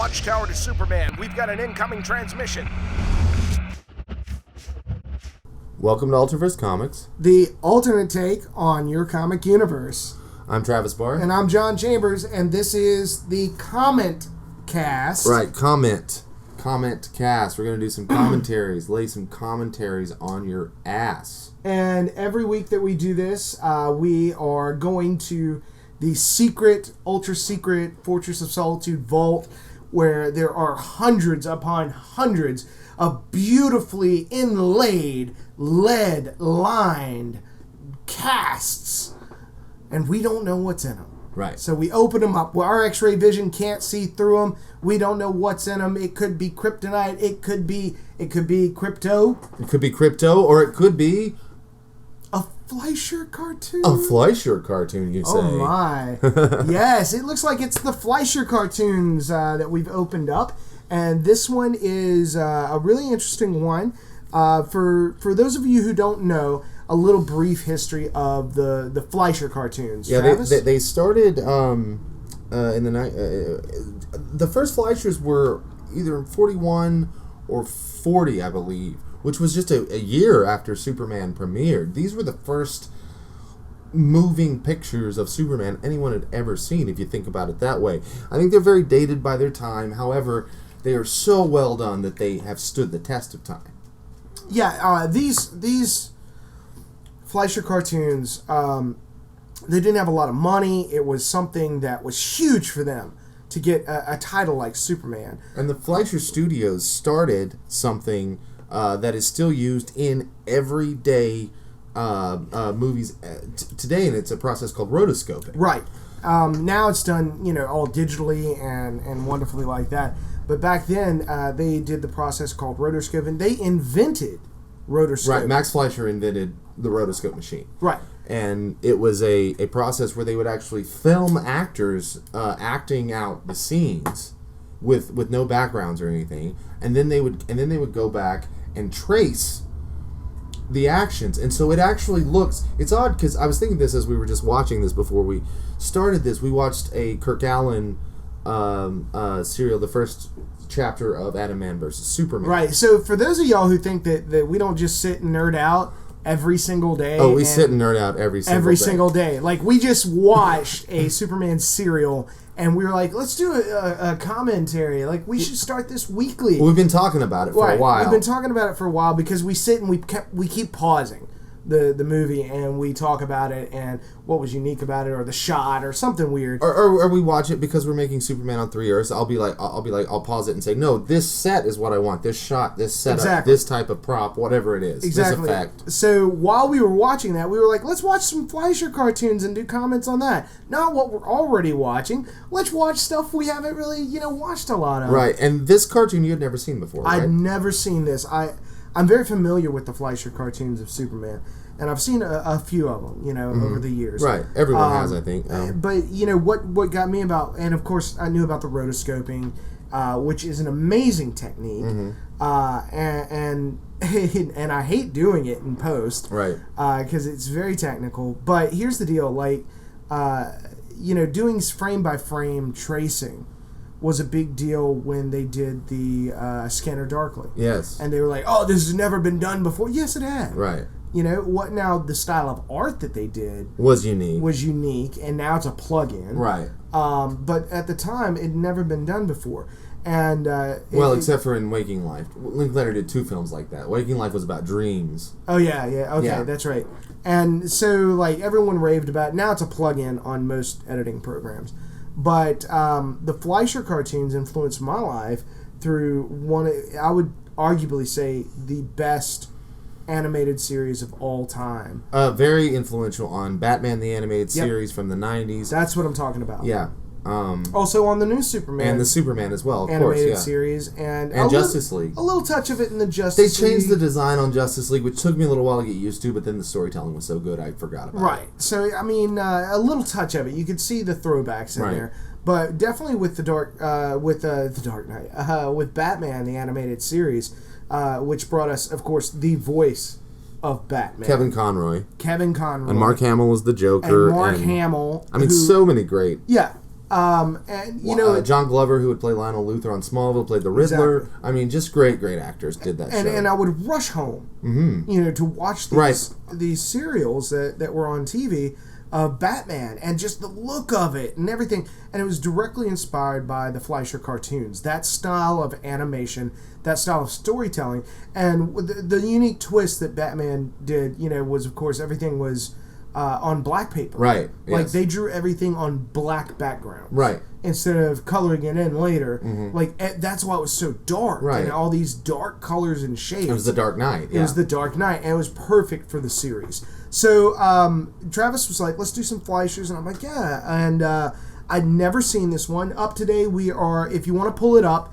Watchtower to Superman. We've got an incoming transmission. Welcome to AlterVerse Comics. The alternate take on your comic universe. I'm Travis Barth. And I'm John Chambers, and this is the comment cast. Right, comment cast. We're going to do some commentaries, lay some commentaries on your ass. And every week that we do this, we are going to the secret, ultra secret Fortress of Solitude vault, where there are hundreds upon hundreds of beautifully inlaid, lead-lined casts, and we don't know what's in them. Right. So we open them up. Well, our X-ray vision can't see through them. We don't know what's in them. It could be kryptonite. It could be crypto. It could be crypto, or it could be a Fleischer cartoon. A Fleischer cartoon, you say? Oh my! Yes, it looks like it's the Fleischer cartoons that we've opened up. And this one is a really interesting one. For those of you who don't know, a little brief history of the Fleischer cartoons. Yeah, Travis? they started in the night. The first Fleischers were either in 41 or 40, I believe, which was just a year after Superman premiered. These were the first moving pictures of Superman anyone had ever seen, if you think about it that way. I think they're very dated by their time. However, they are so well done that they have stood the test of time. Yeah, these Fleischer cartoons, they didn't have a lot of money. It was something that was huge for them to get a title like Superman. And the Fleischer Studios started something that is still used in everyday movies today, and it's a process called rotoscoping. Right. Now it's done, all digitally and wonderfully like that. But back then, they did the process called rotoscoping. They invented rotoscoping. Right, Max Fleischer invented the rotoscope machine. Right. And it was a process where they would actually film actors acting out the scenes with no backgrounds or anything, and then they would go back and trace the actions. And so it actually looks, it's odd because I was thinking this as we were just watching this before we started this. We watched a Kirk Allen serial, the first chapter of Adam Man vs. Superman. Right. So for those of y'all who think that we don't just sit and nerd out every single day. Oh, we sit and nerd out every single day. Like, we just watched a Superman serial, and we were like, let's do a commentary. Like, we should start this weekly. We've been talking about it for a while. We've been talking about it for a while because we sit and we keep pausing the movie, and we talk about it and what was unique about it, or the shot, or something weird. Or we watch it because we're making Superman on 3 Earths. I'll pause it and say, no, this set is what I want. This shot, this setup, exactly. This type of prop, whatever it is. Exactly. This effect. So while we were watching that, we were like, let's watch some Fleischer cartoons and do comments on that. Not what we're already watching. Let's watch stuff we haven't really, watched a lot of. Right. And this cartoon you had never seen before, right? I'd never seen this. I'm very familiar with the Fleischer cartoons of Superman, and I've seen a few of them, over the years. Right, everyone has, I think. But what got me about, and of course I knew about the rotoscoping, which is an amazing technique, and I hate doing it in post, right? Because it's very technical. But here's the deal, like, doing frame by frame tracing was a big deal when they did the Scanner Darkly. Yes. And they were like, oh, this has never been done before. Yes, it had. Right. Now the style of art that they did was unique, and now it's a plug-in. Right. But at the time, it had never been done before. And except for in Waking Life. Linklater did 2 films like that. Waking Life was about dreams. Oh, yeah, okay, that's right. And so, like, everyone raved about it. Now it's a plug-in on most editing programs. But the Fleischer cartoons influenced my life through I would arguably say, the best animated series of all time. Very influential on Batman the Animated Series from the 90s. That's what I'm talking about. Yeah. Also on the new Superman. And the Superman as well, of animated course, yeah. series. And Justice League. A little touch of it in the Justice League. They changed League. the design on Justice League, which took me a little while to get used to, but then the storytelling was so good I forgot about it. Right. So, I mean, a little touch of it. You could see the throwbacks in there. But definitely with the Dark Knight, with Batman, the animated series, which brought us, of course, the voice of Batman. Kevin Conroy. And Mark Hamill was the Joker. And Mark Hamill. I mean, so many great. Yeah. And you know, John Glover, who would play Lionel Luthor on Smallville, played the Riddler. Exactly. I mean, just great actors did that show. And I would rush home, to watch these serials that were on TV of Batman, and just the look of it and everything. And it was directly inspired by the Fleischer cartoons, that style of animation, that style of storytelling. And the unique twist that Batman did, was, of course, everything was on black paper. Right. Like, yes. they drew everything on black background. Right. Instead of coloring it in later. Like, that's why it was so dark. Right. And all these dark colors and shades. It was the Dark Knight. It was the Dark Knight, and it was perfect for the series. So Travis was like, let's do some Fleischers, and I'm like, yeah. And I'd never seen this one. Up today, we are, if you want to pull it up,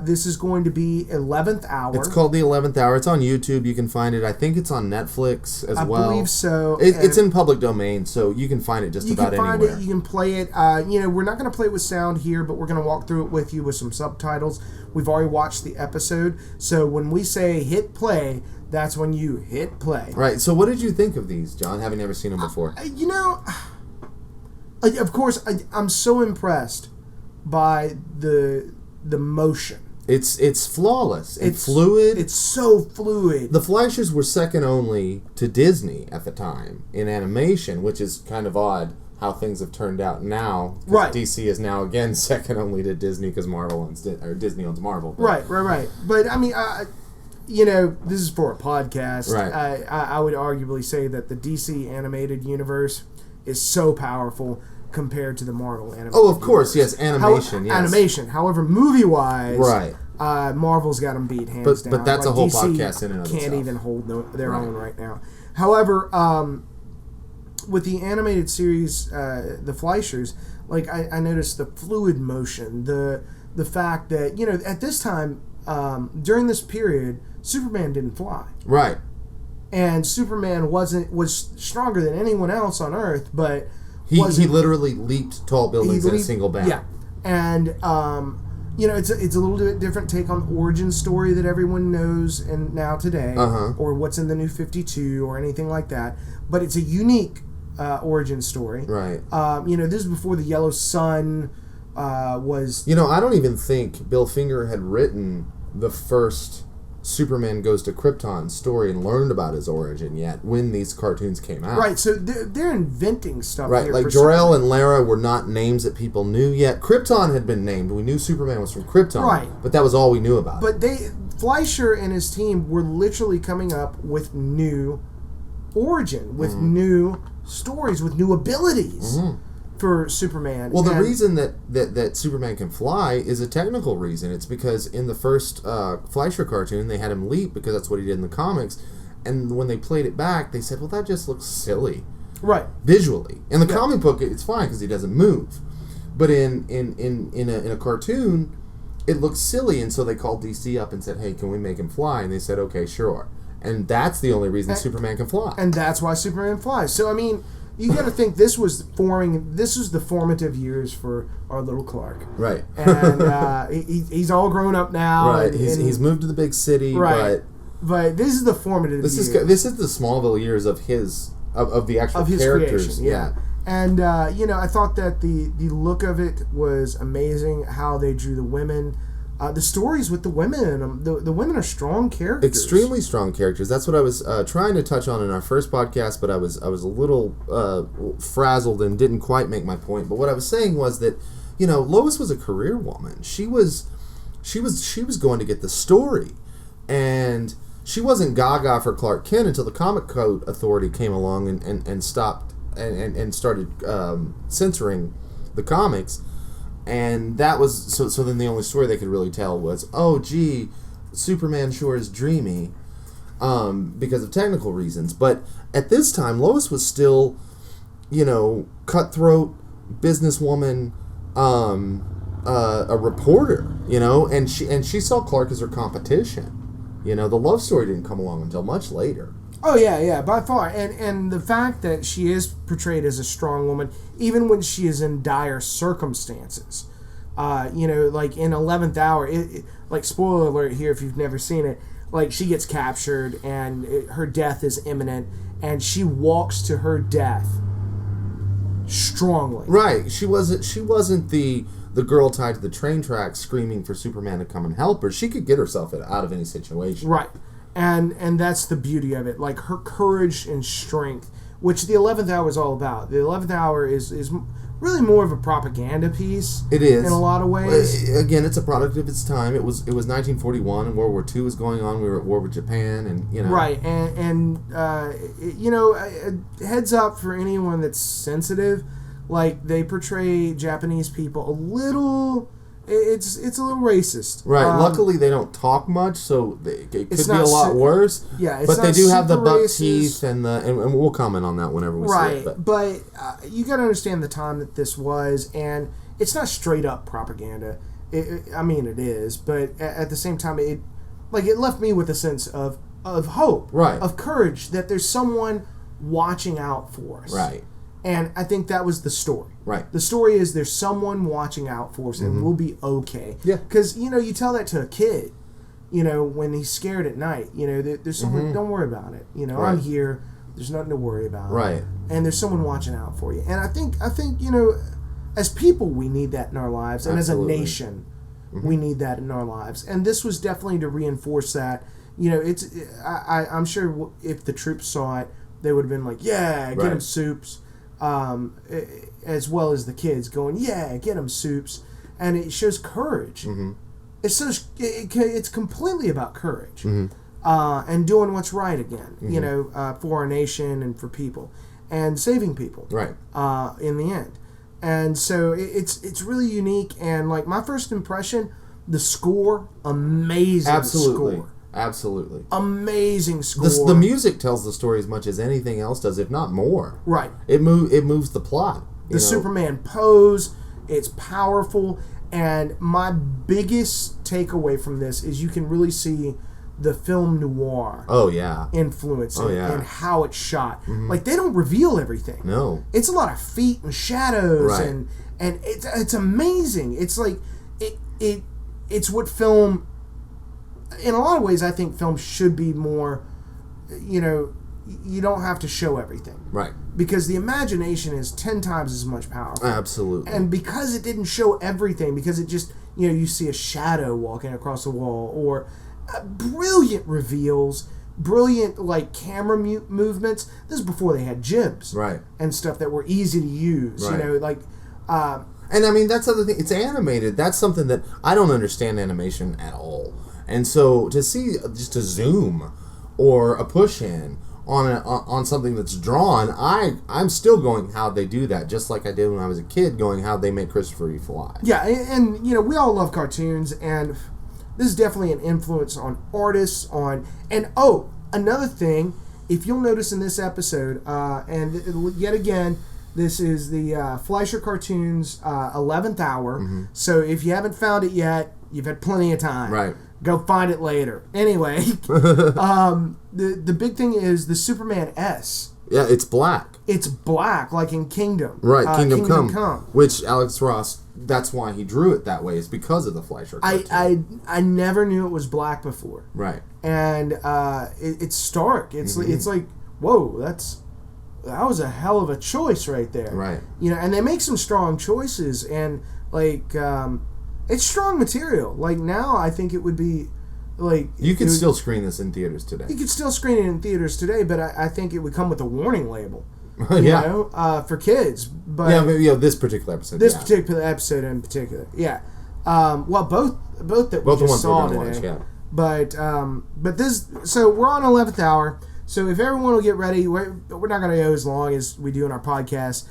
this is going to be 11th Hour. It's called the 11th Hour. It's on YouTube. You can find it. I think it's on Netflix as well. I believe so. It's in public domain, so you can find it just about anywhere. You can find it. You can play it. We're not going to play it with sound here, but we're going to walk through it with you with some subtitles. We've already watched the episode, so when we say hit play, that's when you hit play. Right. So what did you think of these, John, having never seen them before? Of course, I'm so impressed by the motion. It's flawless. It's fluid. It's so fluid. The Fleischers were second only to Disney at the time in animation, which is kind of odd how things have turned out now. Right. DC is now again second only to Disney because Disney owns Marvel. But. Right. But I mean, this is for a podcast. Right. I would arguably say that the DC animated universe is so powerful compared to the Marvel animation. Oh, of course, yes, animation. Yes. Animation. However, movie-wise, right. Marvel's got them beat hands down. But that's a whole DC podcast in and of itself. Can't even hold their own right now. However, with the animated series, the Fleischers, like I noticed the fluid motion, the fact that at this time during this period, Superman didn't fly. Right. And Superman was stronger than anyone else on Earth, but he literally leaped tall buildings in a single bound. Yeah, and it's a little bit different take on the origin story that everyone knows and now today, or what's in the New 52 or anything like that. But it's a unique origin story. Right. This is before the Yellow Sun was. I don't even think Bill Finger had written the first Superman Goes to Krypton story and learned about his origin yet when these cartoons came out. Right, so they're inventing stuff. Right, here like Jor-El and Lara were not names that people knew yet. Krypton had been named. We knew Superman was from Krypton. Right. But that was all we knew about. But Fleischer and his team were literally coming up with new origin, with new stories, with new abilities for Superman. Well, the reason that Superman can fly is a technical reason. It's because in the first Fleischer cartoon, they had him leap because that's what he did in the comics. And when they played it back, they said, well, that just looks silly. Right. Visually. In the comic book, it's fine because he doesn't move. But in a cartoon, it looks silly. And so they called DC up and said, hey, can we make him fly? And they said, okay, sure. And that's the only reason Superman can fly. And that's why Superman flies. So, I mean, you got to think this was the formative years for our little Clark. Right. And he's all grown up now. Right. And he's moved to the big city. Right. But this is the formative years. This is the Smallville years of the actual of his characters. Creation, yeah. And, I thought that the look of it was amazing, how they drew the women. The stories with the women in them, the women are strong characters. Extremely strong characters. That's what I was trying to touch on in our first podcast, but I was a little frazzled and didn't quite make my point. But what I was saying was that, Lois was a career woman. She was going to get the story, and she wasn't gaga for Clark Kent until the Comic Code Authority came along and stopped and started censoring the comics. And that was so then the only story they could really tell was, oh gee, Superman sure is dreamy, because of technical reasons. But at this time, Lois was still, cutthroat businesswoman, a reporter, and she saw Clark as her competition. The love story didn't come along until much later. Oh yeah, by far. And the fact that she is portrayed as a strong woman, even when she is in dire circumstances. Like in 11th Hour, like, spoiler alert here if you've never seen it, like, she gets captured and her death is imminent, and she walks to her death strongly. Right. She wasn't the girl tied to the train tracks screaming for Superman to come and help her. She could get herself out of any situation. Right. And that's the beauty of it. Like, her courage and strength, which the 11th Hour is all about. The 11th Hour is really more of a propaganda piece. It is. In a lot of ways. Again, it's a product of its time. It was 1941, and World War II was going on. We were at war with Japan, and Right, and heads up for anyone that's sensitive. Like, they portray Japanese people a little. It's a little racist. Right. Luckily, they don't talk much, so it could be a lot worse. Yeah, but they do have the buck racist. teeth, and we'll comment on that whenever we see it. But you got to understand the time that this was, and it's not straight up propaganda. I mean, it is, but at the same time, it left me with a sense of hope, right, of courage, that there's someone watching out for us, right. And I think that was the story. Right. The story is there's someone watching out for us, and we'll be okay. Yeah. Because, you tell that to a kid, when he's scared at night. There's someone, don't worry about it. Right. I'm here. There's nothing to worry about. Right. And there's someone watching out for you. And I think as people, we need that in our lives. And Absolutely. as a nation, we need that in our lives. And this was definitely to reinforce that. I'm sure if the troops saw it, they would have been like, yeah, get them soups. As well as the kids going, yeah, get them soups, and it shows courage. It's completely about courage, and doing what's right again. For our nation and for people, and saving people. Right. In the end, and so it's really unique. And like my first impression, the score, amazing. Absolutely. Score. Absolutely. Amazing score. The music tells the story as much as anything else does, if not more. Right. It moves the plot. The Superman pose, it's powerful, and my biggest takeaway from this is you can really see the film noir influence and how it's shot. Like, they don't reveal everything. No. It's a lot of feet and shadows, right. and it's amazing. It's like it's what film, in a lot of ways, I think film should be more, you don't have to show everything. Right. Because the imagination is 10 times as much powerful. Absolutely. And because it didn't show everything, because it just, you see a shadow walking across the wall, or brilliant reveals, brilliant, camera movements. This is before they had jibs. Right. And stuff that were easy to use. Right. And I mean, that's the other thing. It's animated. That's something that I don't understand animation at all. And so to see just a zoom or a push in on something that's drawn, I'm still going, how'd they do that? Just like I did when I was a kid, going, how'd they make Christopher Reeve fly? Yeah, and we all love cartoons, and this is definitely an influence on artists, another thing, if you'll notice in this episode, and yet again, this is the Fleischer Cartoons 11th Hour, so if you haven't found it yet, you've had plenty of time. Right. Go find it later. Anyway, the big thing is the Superman S. Yeah, it's black. It's black, like in Kingdom. Right, Kingdom Come. Which Alex Ross, that's why he drew it that way, is because of the Fleischer cartoon. I never knew it was black before. Right. And it's stark. It's like, whoa, that was a hell of a choice right there. Right. And they make some strong choices, and it's strong material. Like, now I think it would be you could still screen this in theaters today. You could still screen it in theaters today, but I think it would come with a warning label. For kids. But this particular episode. Particular episode in particular. Yeah. Both that we just saw today. Watch, yeah. But this, so we're on 11th Hour. So if everyone will get ready, we're not going to go as long as we do in our podcast.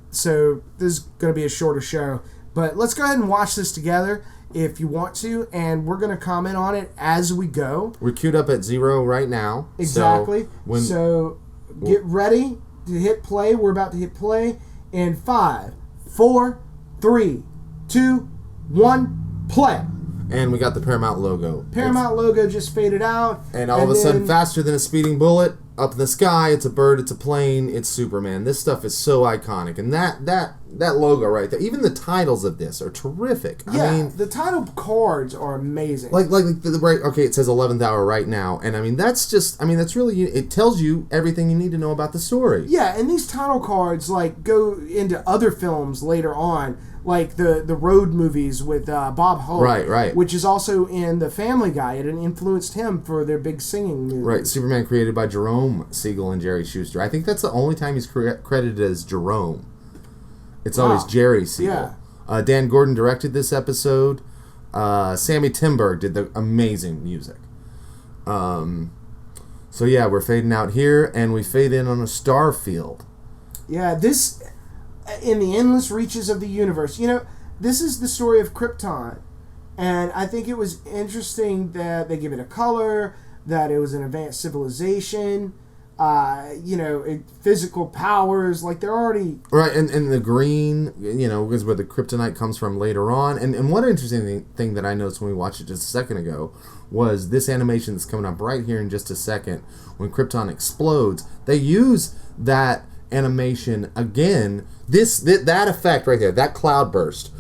So this is going to be a shorter show. But let's go ahead and watch this together if you want to, and we're going to comment on it as we go. We're queued up at 0 right now. Exactly. So get ready to hit play. We're about to hit play in 5, 4, 3, 2, 1, play. And we got the Paramount logo. Paramount logo just faded out. And all of a sudden, faster than a speeding bullet, up in the sky, it's a bird, it's a plane, it's Superman. This stuff is so iconic, and that logo right there, even the titles of this are terrific. Yeah, I mean, the title cards are amazing. Like the right. Okay, it says 11th Hour right now, and I mean that's really, it tells you everything you need to know about the story. Yeah, and these title cards like go into other films later on, like the road movies with Bob Hope, Right. which is also in The Family Guy. It influenced him for their big singing movie. Right, Superman created by Jerome Siegel and Jerry Schuster. I think that's the only time he's credited as Jerome. It's always Jerry Siegel. Yeah. Dan Gordon directed this episode. Sammy Timberg did the amazing music. So yeah, we're fading out here, and we fade in on a star field. Yeah, this, in the endless reaches of the universe, this is the story of Krypton. And I think it was interesting that they give it a color, that it was an advanced civilization, physical powers, like they're already... Right, and the green, is where the kryptonite comes from later on. And one interesting thing that I noticed when we watched it just a second ago was this animation that's coming up right here in just a second. When Krypton explodes, they use that animation again. That effect right there, that cloud burst,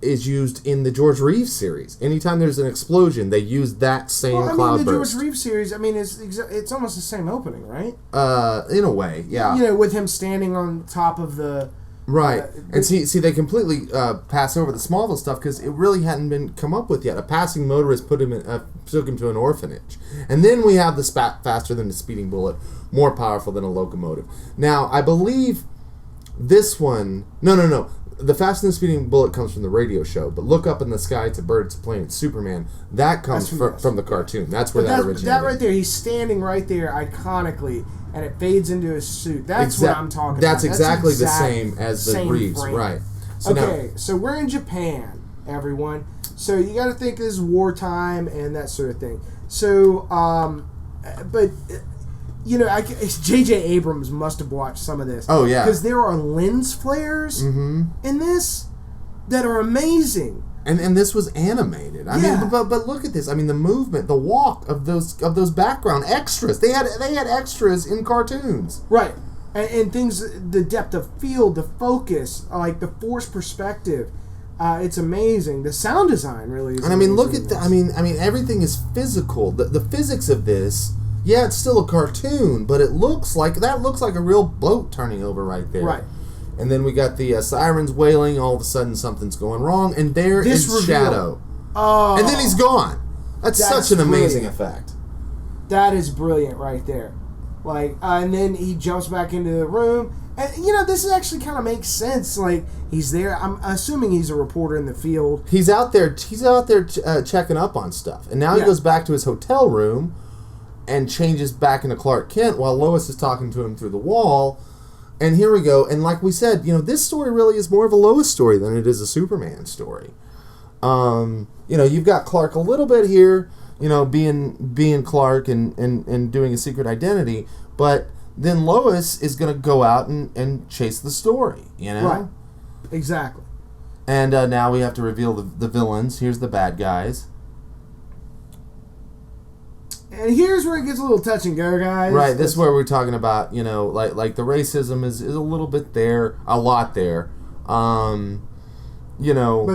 is used in the George Reeves series. Anytime there's an explosion, they use that same cloud the burst. George Reeves series, it's almost the same opening, right? In a way, yeah. With him standing on top of the... Right, and see, they completely pass over the Smallville stuff because it really hadn't been come up with yet. A passing motorist took him to an orphanage, and then we have the faster than the speeding bullet, more powerful than a locomotive. Now, I believe this one. No. The Fast and the Speeding Bullet comes from the radio show, but Look Up in the Sky, it's a bird, it's a plane, it's Superman. That comes from the cartoon. That's where that originated. That right there, he's standing right there iconically, and it fades into his suit. That's what I'm talking about. That's exactly the same as the Reeves, frame. right. So we're in Japan, everyone. So you got to think this is wartime and that sort of thing. So, J.J. Abrams must have watched some of this. Oh, yeah. Because there are lens flares in this that are amazing. And this was animated. I mean, but look at this. I mean, the movement, the walk of those background extras. They had extras in cartoons. Right. And things, the depth of field, the focus, like the force perspective. It's amazing. The sound design really is. And I mean, look at I mean, everything is physical. The physics of this. Yeah, it's still a cartoon, but it looks like a real boat turning over right there. Right. And then we got the sirens wailing. All of a sudden, something's going wrong, and there is Shadow. Oh, and then he's gone. That's such an amazing effect. That is brilliant right there. Like, and then he jumps back into the room, and this actually kind of makes sense. Like, he's there. I'm assuming he's a reporter in the field. He's out there. Checking up on stuff, and now he goes back to his hotel room. And changes back into Clark Kent while Lois is talking to him through the wall. And here we go. And like we said, this story really is more of a Lois story than it is a Superman story. You've got Clark a little bit here, being Clark and doing a secret identity. But then Lois is going to go out and chase the story, Right. Exactly. And now we have to reveal the villains. Here's the bad guys. And here's where it gets a little touch and go, guys. Right, this is where we're talking about, like the racism is a little bit there, a lot there. But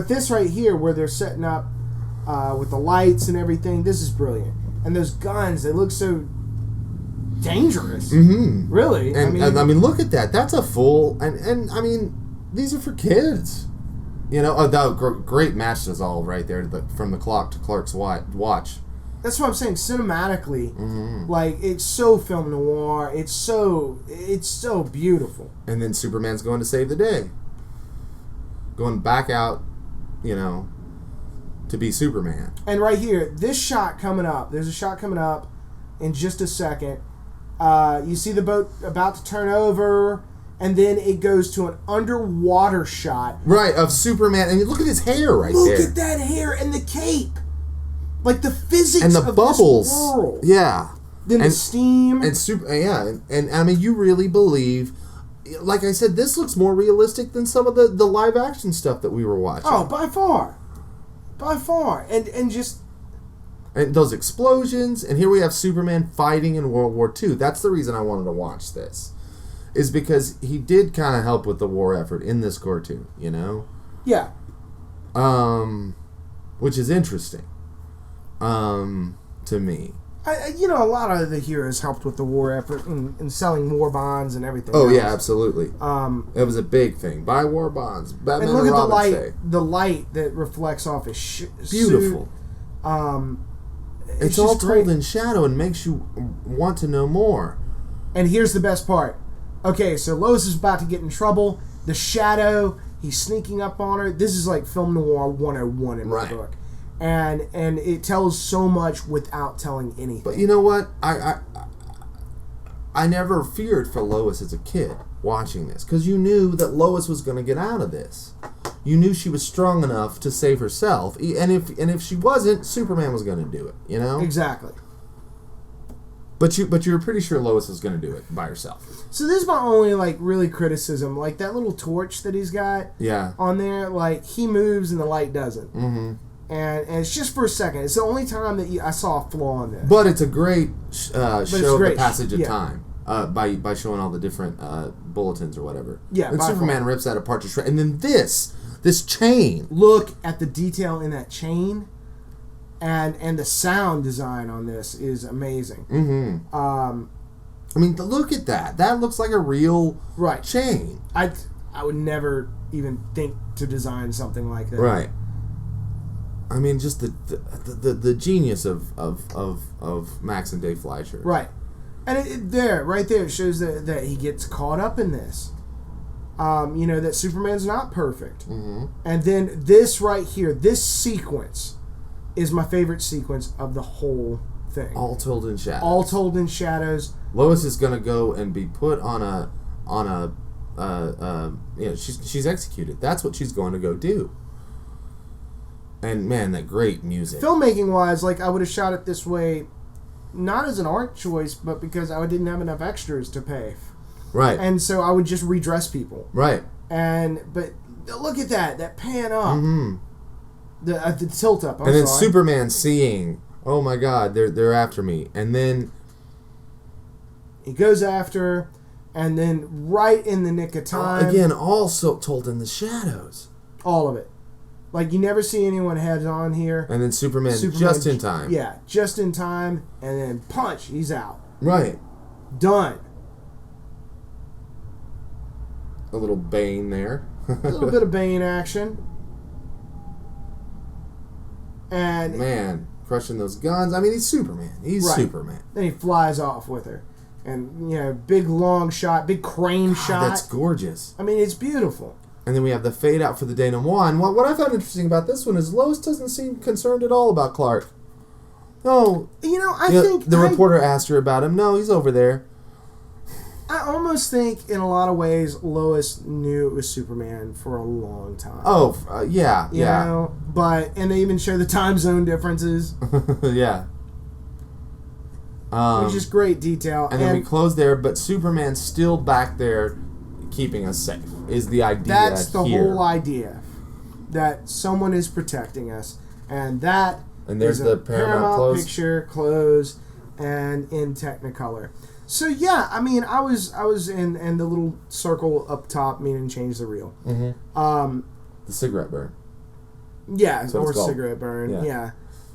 this right here, where they're setting up with the lights and everything, this is brilliant. And those guns, they look so dangerous. Mm-hmm. Really. And I mean, look at that. That's a full, and I mean, these are for kids. Great match dissolve right there from the clock to Clark's watch. That's what I'm saying. Cinematically, like, it's so film noir. It's so beautiful. And then Superman's going to save the day, going back out, to be Superman. And right here, this shot coming up. There's a shot coming up in just a second. You see the boat about to turn over, and then it goes to an underwater shot. Right, of Superman, and you look at his hair right there. Look at that hair and the cape. Like the physics and the of bubbles, this world. Yeah. Then the steam and I mean, you really believe, like I said, this looks more realistic than some of the live action stuff that we were watching. Oh, by far, and just And those explosions, and here we have Superman fighting in World War II. That's the reason I wanted to watch this, is because he did kind of help with the war effort in this cartoon, you know? Yeah. Which is interesting, to me. A lot of the heroes helped with the war effort and selling war bonds and everything. Oh, else. yeah, absolutely. It was a big thing. Buy war bonds. Batman and look and at Robin the light that reflects off his beautiful. Suit. It's all told in shadow and makes you want to know more. And here's the best part. Okay, so Lois is about to get in trouble. The shadow, he's sneaking up on her. This is like film noir 101 in my book. And it tells so much without telling anything. But you know what? I never feared for Lois as a kid watching this, because you knew that Lois was going to get out of this. You knew she was strong enough to save herself, and if she wasn't, Superman was going to do it. You know, exactly. But you were pretty sure Lois was going to do it by herself. So this is my only really criticism, like that little torch that he's got. Yeah. On there, he moves and the light doesn't. Mm-hmm. And it's just for a second. It's the only time that I saw a flaw in this. But it's a great show of the passage of yeah. time. By showing all the different bulletins or whatever. Yeah, and Superman rips that apart to shred. And then this chain. Look at the detail in that chain, and the sound design on this is amazing. Mm-hmm. I mean, look at that. That looks like a real chain. I would never even think to design something like that. Right. I mean, just the genius of Max and Dave Fleischer. Right. And right there, it shows that he gets caught up in this. That Superman's not perfect. Mm-hmm. And then this right here, this sequence is my favorite sequence of the whole thing. All told in shadows. All told in shadows. Lois is going to go and be put on a she's executed. That's what she's going to go do. And man, that great music. Filmmaking wise, I would have shot it this way, not as an art choice, but because I didn't have enough extras to pay. Right. And so I would just redress people. Right. But look at that pan up. Mm-hmm. The tilt up. And then Superman seeing, oh my God, they're after me. And then he goes after, and then right in the nick of time. Again, also told in the shadows. All of it. You never see anyone heads on here. And then Superman just in time. Yeah, just in time. And then punch, he's out. Right. Done. A little Bane there. A little bit of Bane action. And man, crushing those guns. I mean, he's Superman. He's Superman. Then he flies off with her. And, big long shot, big crane shot. That's gorgeous. I mean, it's beautiful. And then we have the fade out for the denouement. And what I found interesting about this one is Lois doesn't seem concerned at all about Clark. No. I think the reporter asked her about him. No, he's over there. I almost think, in a lot of ways, Lois knew it was Superman for a long time. Oh, yeah. And they even show the time zone differences. Yeah. Which is great detail. And then we close there, but Superman's still back there keeping us safe, is the idea. That's the whole idea. That someone is protecting us. And that there's the Paramount close. Picture close and in Technicolor. So yeah, I mean, I was in the little circle up top, meaning change the reel. Mm-hmm. The cigarette burn. Yeah, or cigarette burn. Yeah.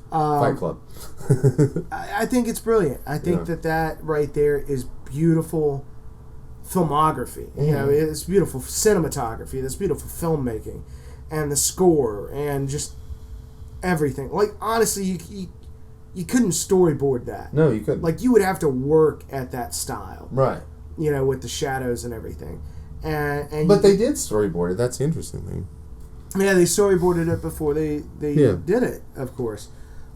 Fight Club. I think it's brilliant. I think that right there is beautiful filmography. Mm-hmm. It's beautiful cinematography. That's beautiful filmmaking, and the score, and just everything. Honestly, you couldn't storyboard that. No, you couldn't. You would have to work at that style. Right. With the shadows and everything. But they did storyboard it. That's the interesting thing. Yeah, they storyboarded it before they did it, of course.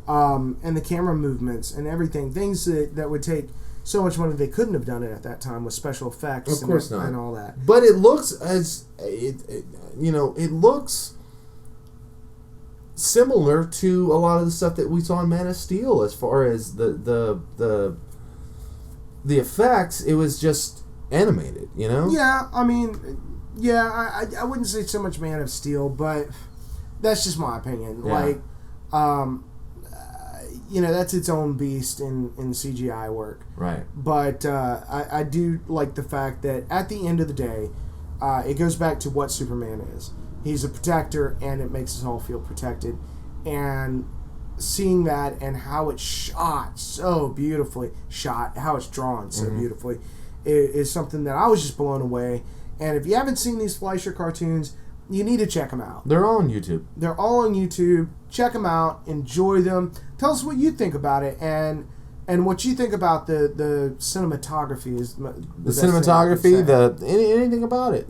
And the camera movements and everything. Things that would take so much money they couldn't have done it at that time with special effects of course not. And all that. But it looks it looks similar to a lot of the stuff that we saw in Man of Steel as far as the effects. It was just animated, Yeah, I mean, I wouldn't say so much Man of Steel, but that's just my opinion. Yeah. that's its own beast in CGI work. Right. But I do like the fact that at the end of the day, it goes back to what Superman is. He's a protector, and it makes us all feel protected. And seeing that and how it's shot so beautifully, how it's drawn so beautifully, is something that I was just blown away. And if you haven't seen these Fleischer cartoons, you need to check them out. They're all on YouTube. They're all on YouTube. Check them out. Enjoy them. Tell us what you think about it, and what you think about the cinematography. The cinematography, anything about it,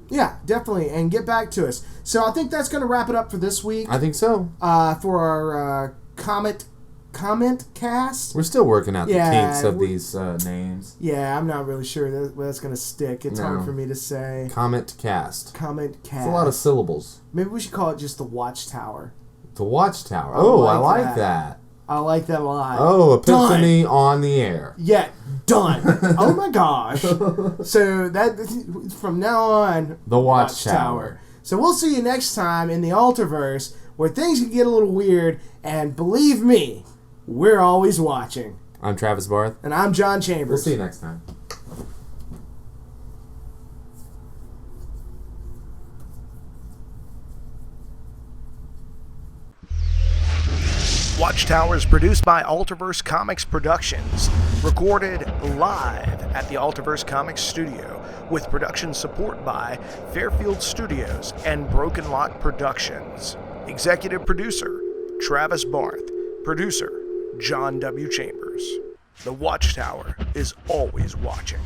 Yeah, definitely. And get back to us. So I think that's going to wrap it up for this week. I think so. For our comment cast. We're still working out the kinks of these names. Yeah, I'm not really sure that's going to stick. It's hard for me to say. Comment cast. It's a lot of syllables. Maybe we should call it just the Watchtower. The Watchtower. Oh, I like that. I like that a lot. Oh, epiphany on the air. Yeah, done. Oh my gosh. So that from now on, the Watchtower. So we'll see you next time in the AlterVerse, where things can get a little weird, and believe me, we're always watching. I'm Travis Barth. And I'm John Chambers. We'll see you next time. Watchtower is produced by AlterVerse Comics Productions, recorded live at the AlterVerse Comics studio, with production support by Fairfield Studios and Broken Lock Productions. Executive producer, Travis Barth. Producer, John W. Chambers. The Watchtower is always watching.